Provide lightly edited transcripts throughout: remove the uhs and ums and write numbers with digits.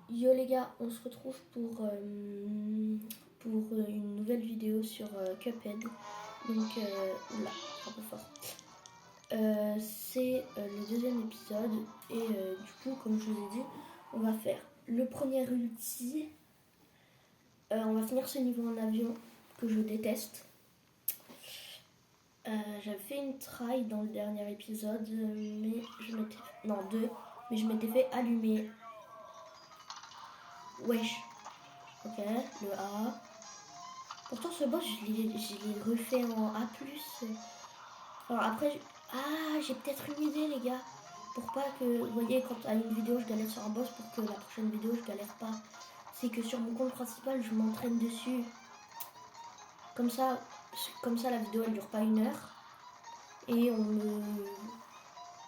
Yo les gars, on se retrouve pour une nouvelle vidéo sur Cuphead. Donc, oula, un peu fort. C'est le deuxième épisode et du coup, comme je vous ai dit, on va faire le premier ulti. On va finir ce niveau en avion que je déteste. J'avais fait une try dans le dernier épisode, mais je m'étais... Non, deux, mais je m'étais fait allumer. Wesh. Ok, le A. Pourtant ce boss je l'ai refait en A+. Alors après, j'ai peut-être une idée les gars. Pour pas que, vous voyez, quand à une vidéo je galère sur un boss, pour que la prochaine vidéo je galère pas. C'est que sur mon compte principal je m'entraîne dessus. Comme ça la vidéo elle dure pas 1 heure. Et on me...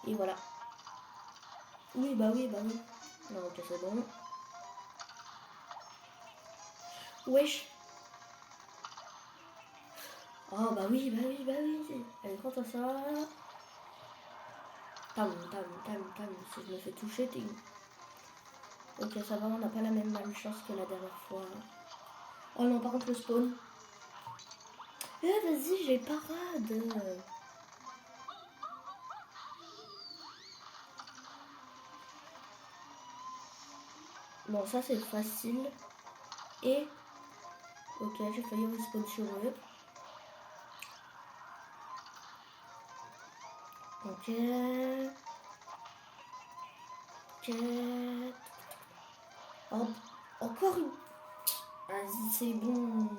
Et voilà. Oui. Non ok c'est bon. Wesh. Oh bah oui. Allez, prends ça. Tam. Si je me fais toucher, t'es... Ok, ça va, on n'a pas la même malchance que la dernière fois. Oh non, par contre, le spawn. Vas-y, j'ai parade. Bon, ça c'est facile. Et... Ok, j'ai failli respawn sur eux. Ok. Oh, encore une... Vas-y, c'est bon.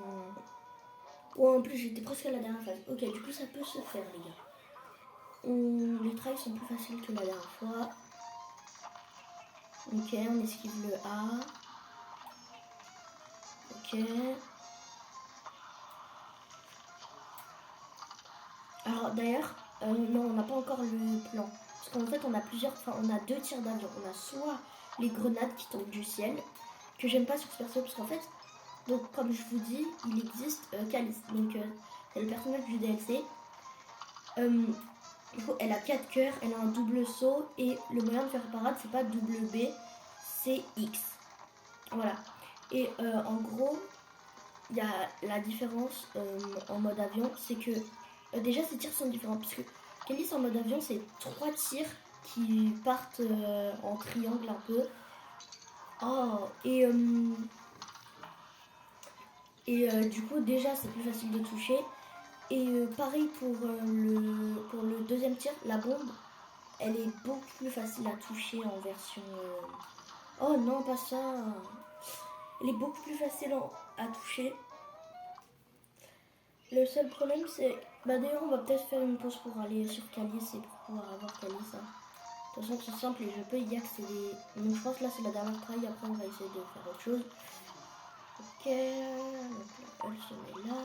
Oh, en plus, j'étais presque à la dernière phase. Ok, du coup, ça peut se faire, les gars. Les trails sont plus faciles que la dernière fois. Ok, on esquive le A. Ok. Alors d'ailleurs, non, on n'a pas encore le plan. Parce qu'en fait, on a deux tirs d'avion. On a soit les grenades qui tombent du ciel, que j'aime pas sur ce perso, parce qu'en fait, donc comme je vous dis, il existe Calice. Donc c'est le personnage du DLC. Du coup, elle a 4 cœurs, elle a un double saut, et le moyen de faire parade, c'est pas double B, c'est X. Voilà. Et en gros, il y a la différence en mode avion, c'est que déjà ces tirs sont différents, parce que Calice en mode avion, c'est 3 tirs qui partent en triangle un peu. Oh, et du coup, déjà, c'est plus facile de toucher. Et pareil pour le deuxième tir, la bombe, elle est beaucoup plus facile à toucher en version... Oh non, pas ça. Elle est beaucoup plus facile à toucher. Le seul problème, c'est... Bah d'ailleurs, on va peut-être faire une pause pour aller sur Calice et pour pouvoir avoir Calice. Hein. De toute façon, c'est simple et je peux y accéder. Donc je pense que là, c'est la dernière try. Après, on va essayer de faire autre chose. Ok, donc elle se met là.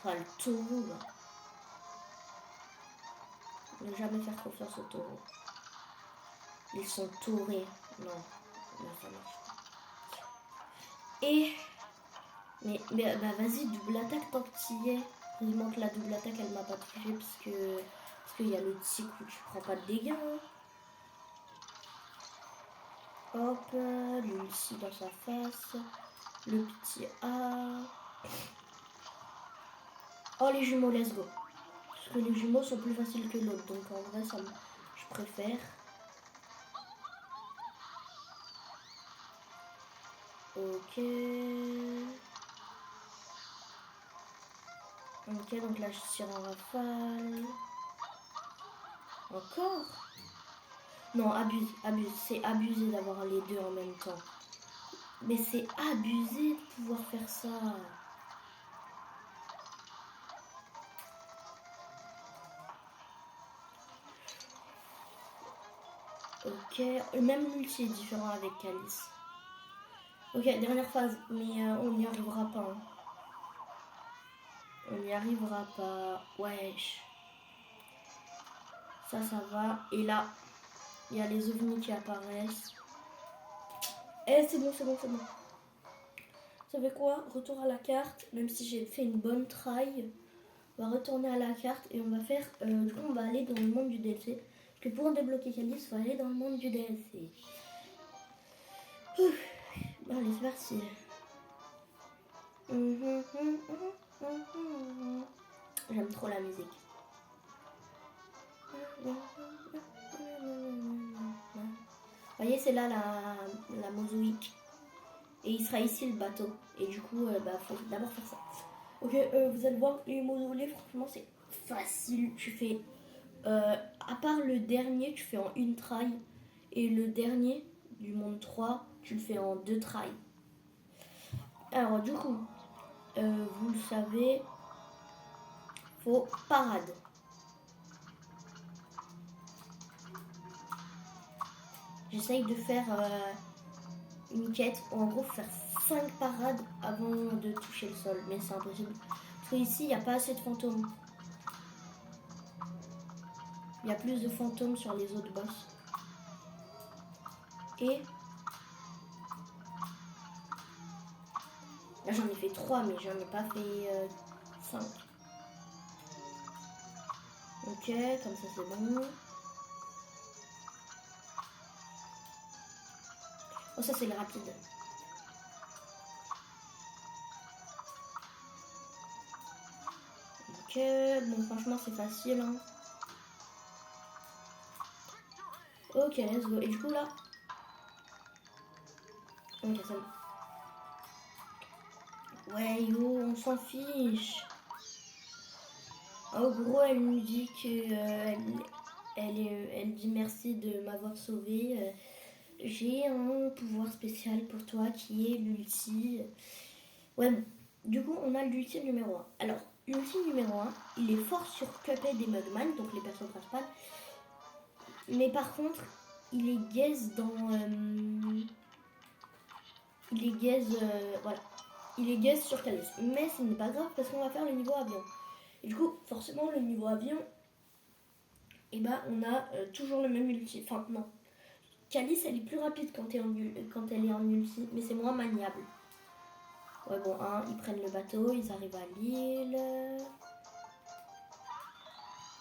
Enfin, le taureau, là. Ne jamais faire confiance aux taureaux. Ils sont taurés. Non, ça marche pas. Et... Mais bah vas-y, double attaque tant que tu y es. Heureusement que la double attaque, elle m'a pas touché parce qu'il y a le tic où tu prends pas de dégâts. Hein. Hop, l'ulti dans sa face. Le petit A. Oh, les jumeaux, let's go. Parce que les jumeaux sont plus faciles que l'autre. Donc en vrai, je préfère. Ok. Ok, donc là, je tire en rafale. Encore? Non, abuse. C'est abusé d'avoir les deux en même temps. Mais c'est abusé de pouvoir faire ça. Ok, même l'ulti est différent avec Calice. Ok, dernière phase, mais on n'y arrivera pas. Hein. On n'y arrivera pas. Wesh. Ça va. Et là, il y a les ovnis qui apparaissent. Eh, c'est bon. Vous savez quoi? Retour à la carte. Même si j'ai fait une bonne try. On va retourner à la carte et on va faire... du coup, on va aller dans le monde du DLC. Parce que pour débloquer Calice, il faut aller dans le monde du DLC. Ouf. Bon, allez, c'est parti. J'aime trop la musique. Vous voyez, c'est là la mosaïque. Et il sera ici le bateau. Et du coup, faut d'abord faire ça. Ok, vous allez voir, les mausolées, franchement, c'est facile. Tu fais, à part le dernier, tu fais en une try. Et le dernier, du monde 3, tu le fais en 2 try. Alors, du coup, vous le savez, faut parade. J'essaye de faire une quête où en gros faire 5 parades avant de toucher le sol, mais c'est impossible. Parce qu'ici, il n'y a pas assez de fantômes. Il y a plus de fantômes sur les autres boss. Et là, j'en ai fait 3, mais j'en ai pas fait 5. Ok, comme ça c'est bon. Oh, ça c'est le rapide. Ok, bon franchement c'est facile. Hein. Ok, let's go. Et du coup là... Ok, c'est bon. Ouais, yo, on s'en fiche. En gros, elle nous dit que... elle dit merci de m'avoir sauvé. J'ai un pouvoir spécial pour toi qui est l'ulti. Ouais, bon. Du coup, on a l'ulti numéro 1. Alors, l'ulti numéro 1, il est fort sur Cuphead et Mugman, donc les personnes principales. Mais par contre, il est gaze dans... il est gaze... voilà. Il est gaze sur Calice. Mais ce n'est pas grave parce qu'on va faire le niveau avion. Et du coup, forcément, le niveau avion, et on a toujours le même ulti. Enfin, non. Calice, elle est plus rapide quand elle est en ulti, mais c'est moins maniable. Ouais, bon, ils prennent le bateau, ils arrivent à l'île.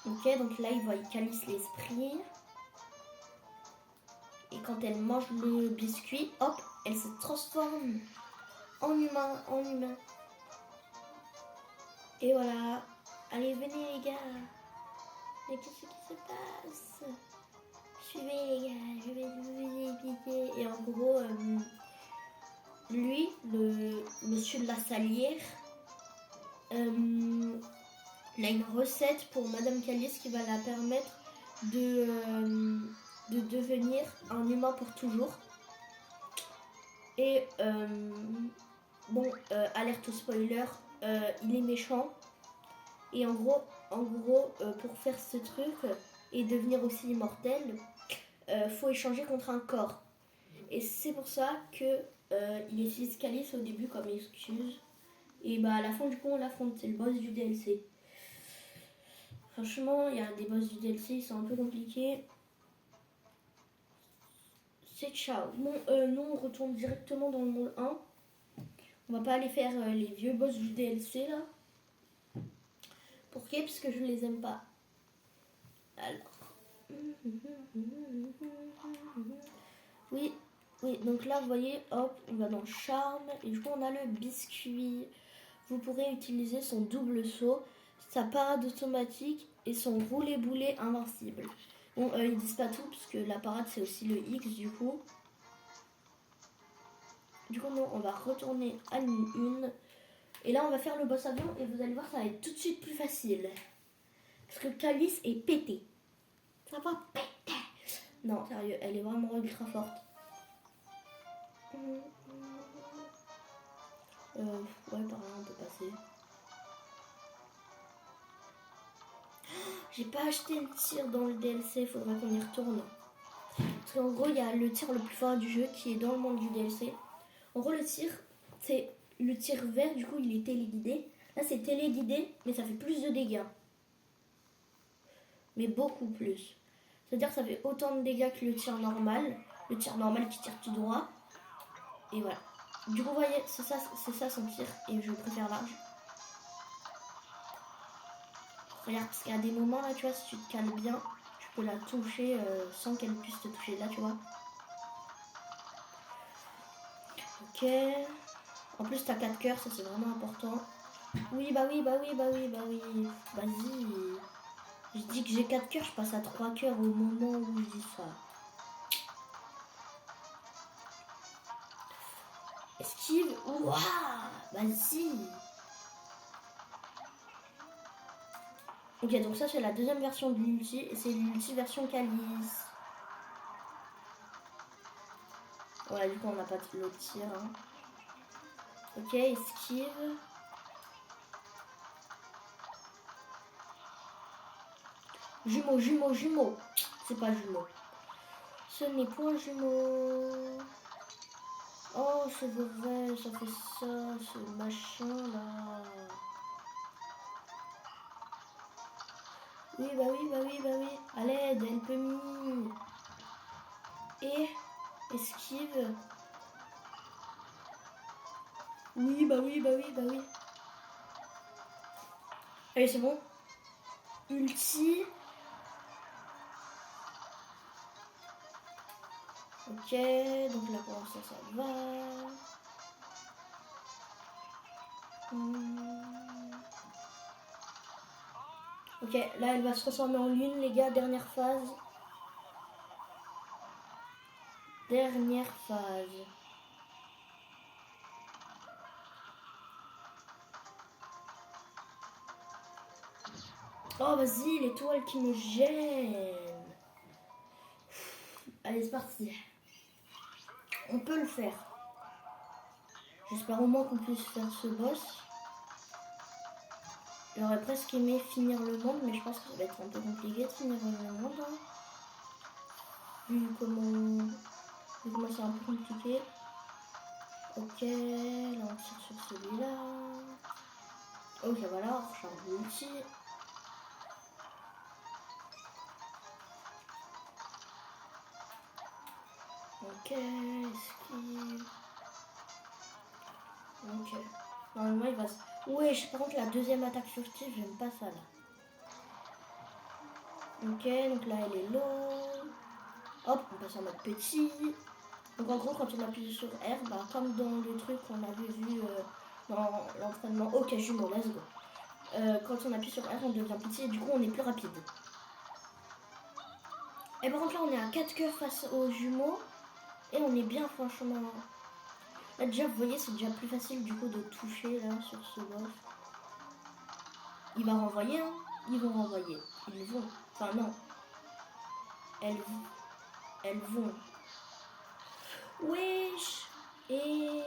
Ok, donc là, ils voient Calice l'esprit. Et quand elle mange le biscuit, hop, elle se transforme en humain, Et voilà. Allez, venez les gars. Mais qu'est-ce qui se passe? Suivez les gars, je vais vous éviter. Et en gros, lui, le monsieur de la salière, il a une recette pour Madame Calice qui va la permettre de devenir un humain pour toujours. Et alerte au spoiler, il est méchant. Et en gros, pour faire ce truc et devenir aussi immortel, faut échanger contre un corps. Et c'est pour ça que il utilise Calice au début comme excuse. Et à la fin du coup on l'affronte, c'est le boss du DLC. Franchement, il y a des boss du DLC, ils sont un peu compliqués. C'est ciao. Bon, nous on retourne directement dans le monde 1. On va pas aller faire les vieux boss du DLC là. Pourquoi? Parce que je les aime pas. Alors. Oui, donc là vous voyez, hop, on va dans charme. Et du coup on a le biscuit. Vous pourrez utiliser son double saut, sa parade automatique et son roulé-boulet invincible. Bon, ils disent pas tout parce que la parade c'est aussi le X du coup. Du coup, non, on va retourner à ligne 1. Et là, on va faire le boss avion et vous allez voir, ça va être tout de suite plus facile. Parce que Calice est pété. Ça va péter. Non, sérieux, elle est vraiment ultra forte. Ouais, par là, on peut passer. J'ai pas acheté le tir dans le DLC, faudra qu'on y retourne. Parce qu'en gros, il y a le tir le plus fort du jeu qui est dans le monde du DLC. En gros, le tir, c'est le tir vert, du coup, il est téléguidé. Là, c'est téléguidé, mais ça fait plus de dégâts. Mais beaucoup plus. C'est-à-dire que ça fait autant de dégâts que le tir normal. Le tir normal qui tire tout droit. Et voilà. Du coup, vous voyez, c'est ça son tir. Et je préfère large. Regarde, parce qu'il y a des moments là, tu vois, si tu te cales bien, tu peux la toucher sans qu'elle puisse te toucher. Là, tu vois. Ok. En plus, t'as 4 cœurs, ça c'est vraiment important. Oui, bah oui, bah oui, bah oui, bah oui. Vas-y. Je dis que j'ai 4 cœurs, je passe à 3 cœurs au moment où je dis ça. Esquive. Ouah. Vas-y. Ok, donc ça c'est la deuxième version de l'ulti et c'est l'ulti version Calice. Ouais, du coup on n'a pas l'autre tir. Hein. Ok, esquive. Jumeau, jumeau, jumeau. C'est pas jumeau. Ce n'est point jumeau. Oh, c'est vrai, ça fait ça, ce machin là. Oui, bah oui, bah oui, bah oui. À l'aide, elle peut mis. Et esquive. Oui, bah oui, bah oui, bah oui. Allez, c'est bon. Ulti. Ok, donc là pour l'instant ça va. Ok, là elle va se transformer en lune les gars, dernière phase. Dernière phase. Oh vas-y, l'étoile qui me gêne. Allez, c'est parti. On peut le faire. J'espère au moins qu'on puisse faire ce boss. J'aurais presque aimé finir le monde, mais je pense que ça va être un peu compliqué de finir le monde. Hein. Vu comment c'est un peu compliqué. Ok, là on tire sur celui-là. Ok, voilà, on recharge l'ulti. Ok, esquive. Ok. Normalement, il va se... Ouais, par contre, la deuxième attaque furtive, j'aime pas ça, là. Ok, donc là, elle est low. Hop, on passe en mode petit. Donc, en gros, quand on appuie sur R, bah, comme dans le truc qu'on avait vu dans l'entraînement... Ok, jumeau, let's go. Quand on appuie sur R, on devient petit et du coup, on est plus rapide. Et par contre, là, on est à 4 cœurs face aux jumeaux. Et on est bien, franchement... Là, déjà, vous voyez, c'est déjà plus facile, du coup, de toucher, là, sur ce boss. Il va renvoyer, hein. Ils vont renvoyer. Ils vont. Enfin, non. Elles vont. Wesh. Et...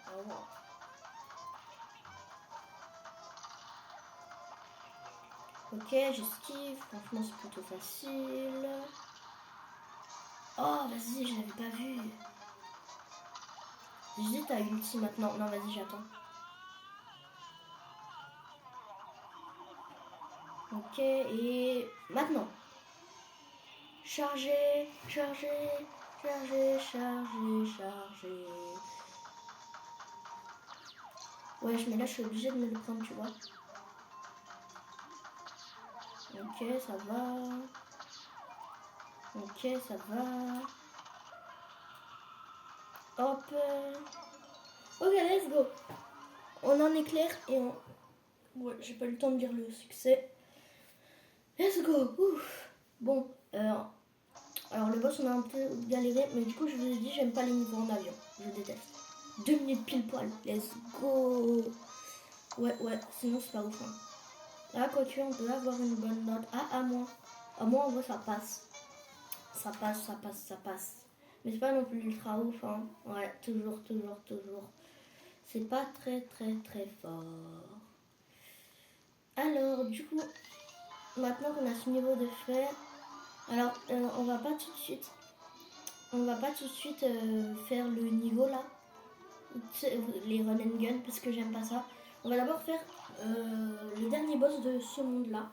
Oh, wow. Ok, j'esquive. Franchement, c'est plutôt facile. Oh, vas-y, je l'avais pas vu. J'hésite à ulti maintenant. Non, vas-y, j'attends. Ok, et maintenant. Charger, charger, charger, charger, charger. Wesh, mais là, je suis obligée de me le prendre, tu vois. Ok, ça va. Ok, ça va. Hop. Ok, let's go. On en éclaire et on... Ouais, j'ai pas eu le temps de dire le succès. Let's go. Ouf. Bon, alors le boss, on a un peu galéré, mais du coup, je vous ai dit, j'aime pas les niveaux en avion. Je déteste. 2 minutes pile poil. Let's go. Ouais, sinon c'est pas ouf. Hein. Là, quand tu on peut avoir une bonne note. Ah, à moi. À moi, en vrai, ça passe. Ça passe, ça passe, ça passe. Mais c'est pas non plus ultra ouf. Hein. Ouais, toujours. C'est pas très fort. Alors, du coup, maintenant qu'on a ce niveau de fer, alors on va pas tout de suite faire le niveau là, les run and gun, parce que j'aime pas ça. On va d'abord faire le dernier boss de ce monde là.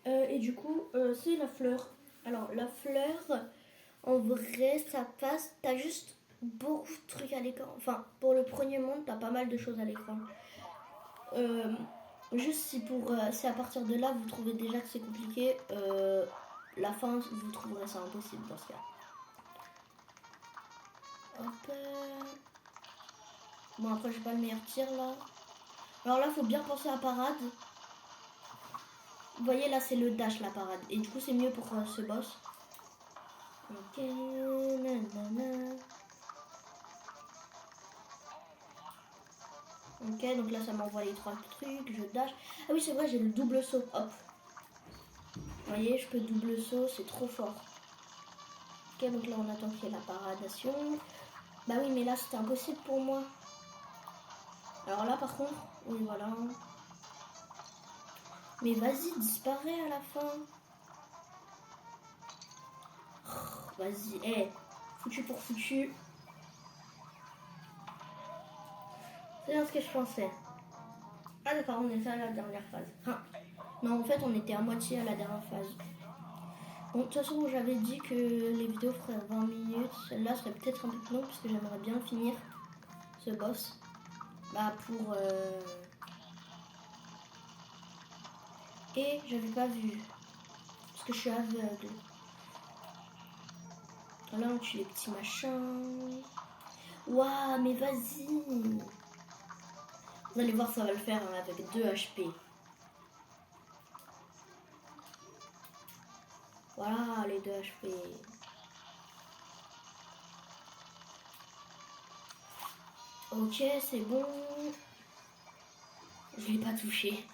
Et du coup, c'est la fleur. Alors, la fleur, en vrai, ça passe. T'as juste beaucoup de trucs à l'écran. Enfin, pour le premier monde, t'as pas mal de choses à l'écran. Juste si si à partir de là vous trouvez déjà que c'est compliqué, la fin vous trouverez ça impossible dans ce cas. Hop. Bon après j'ai pas le meilleur tir là. Alors là faut bien penser à parade. Vous voyez là c'est le dash la parade. Et du coup c'est mieux pour ce boss. Ok. Nanana. Ok, donc là ça m'envoie les 3 trucs, je dash. Ah oui c'est vrai, j'ai le double saut, hop. Vous voyez, je peux double saut, c'est trop fort. Ok, donc là on attend qu'il y ait la paradation. Bah oui, mais là c'était impossible pour moi. Alors là par contre, oui voilà. Mais vas-y, disparaît à la fin. Oh, vas-y, foutu pour foutu. C'est bien ce que je pensais. Ah d'accord, on était à la dernière phase. Ah. Non, en fait on était à moitié à la dernière phase. Bon, de toute façon, j'avais dit que les vidéos feraient 20 minutes. Celle-là serait peut-être un peu plus longue parce que j'aimerais bien finir ce boss. Bah, pour. Et j'avais pas vu. Parce que je suis aveugle. Là, on tue les petits machins. Waouh, mais vas-y! Vous allez voir, ça va le faire hein, avec 2 HP. Voilà, les 2 HP. Ok, c'est bon. Je l'ai pas touché.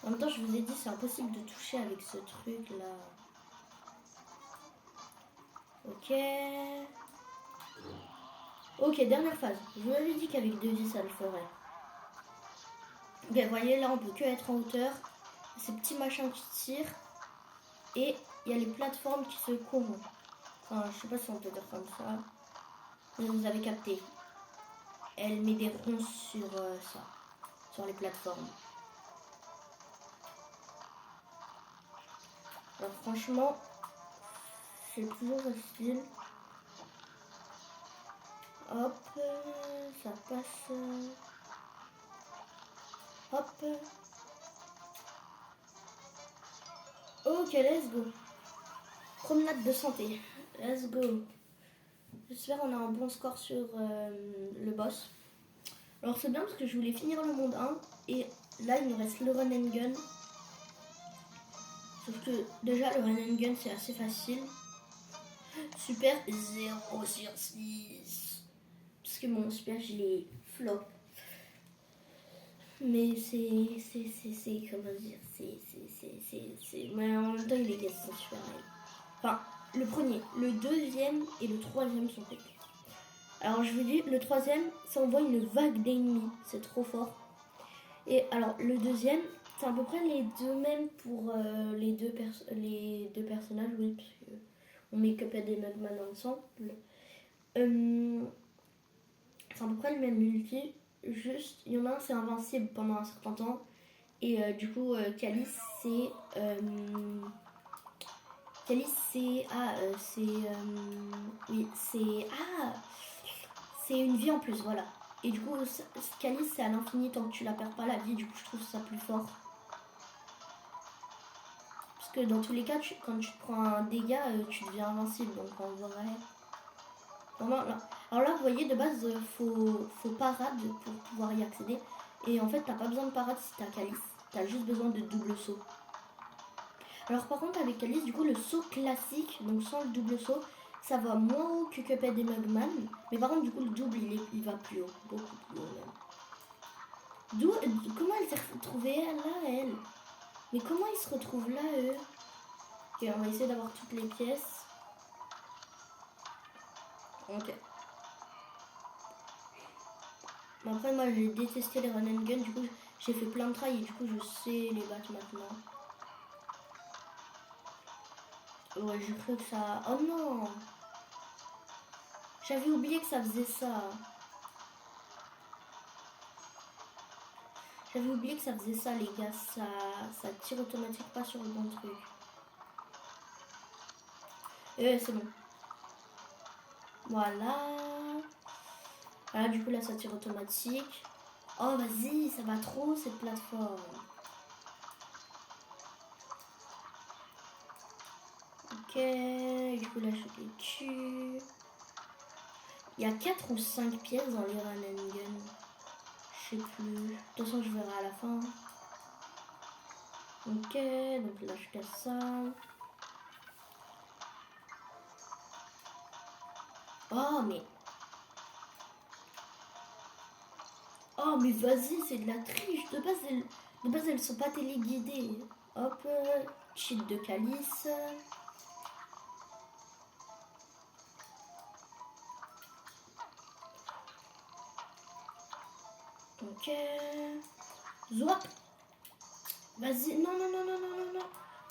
En même temps, je vous ai dit, c'est impossible de toucher avec ce truc là. Ok. Ok, dernière phase. Je vous avais dit qu'avec 2 vies, ça le ferait. Ok, vous voyez, là, on peut que être en hauteur. Ces petits machins qui tirent. Et il y a les plateformes qui se couvrent. Enfin, je sais pas si on peut dire comme ça. Mais vous avez capté. Elle met des ronds sur ça. Sur les plateformes. Alors franchement, c'est toujours facile. Hop, ça passe. Hop. Ok, let's go. Promenade de santé. Let's go. J'espère qu'on a un bon score sur le boss. Alors c'est bien parce que je voulais finir le monde 1. Et là, il nous reste le run and gun. Sauf que déjà, le run and gun, c'est assez facile. Super 0 sur 6. Parce que mon super, je l'ai flop. Mais c'est comment dire, mais en même temps il est gâté son super mail. Enfin, le premier, le deuxième et le troisième sont pétés. Alors je vous dis, le troisième, ça envoie une vague d'ennemis, c'est trop fort. Et alors le deuxième, c'est à peu près les deux mêmes pour les deux personnages, oui, parce que on met Cuphead et Mugman ensemble. C'est à peu près le même multi, juste il y en a un c'est invincible pendant un certain temps. Et du coup, Calice, c'est. Calice, c'est. Oui, c'est. C'est une vie en plus, voilà. Et du coup, Calice, c'est à l'infini tant que tu la perds pas la vie. Du coup, je trouve ça plus fort. Parce que dans tous les cas, quand tu te prends un dégât, tu deviens invincible. Donc en vrai. Vraiment, là. Alors là, vous voyez, de base, faut parade pour pouvoir y accéder. Et en fait, t'as pas besoin de parade si t'as Calice. T'as juste besoin de double saut. Alors par contre avec Calice, du coup le saut classique, donc sans le double saut, ça va moins haut que Cuphead et Mugman. Mais par contre du coup le double il va plus haut, beaucoup plus haut même. Comment elle s'est retrouvée là elle? Mais comment ils se retrouvent là eux? Ok, on va essayer d'avoir toutes les pièces. Ok. Bon, après moi j'ai détesté les run and gun, du coup j'ai fait plein de try et du coup je sais les battre maintenant. Ouais, j'ai cru que ça... Oh non! J'avais oublié que ça faisait ça. J'avais oublié que ça faisait ça les gars, ça tire automatique pas sur le bon truc. C'est bon. Voilà. Voilà, du coup là ça tire automatique. Oh vas-y, ça va trop cette plateforme. Ok, du coup là je les tue. Il y a 4 ou 5 pièces dans les run and gun. Je sais plus. De toute façon je verrai à la fin. Ok, donc là je casse ça. Oh mais... Oh mais vas-y, c'est de la triche. De base elles sont pas téléguidées. Hop, cheat de calice. Ok. Zouap. Vas-y, non, non, non, non, non, non, non.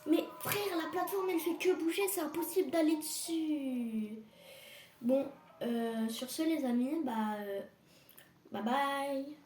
Mais frère, la plateforme elle fait que bouger, c'est impossible d'aller dessus. Bon, sur ce les amis, bye bye.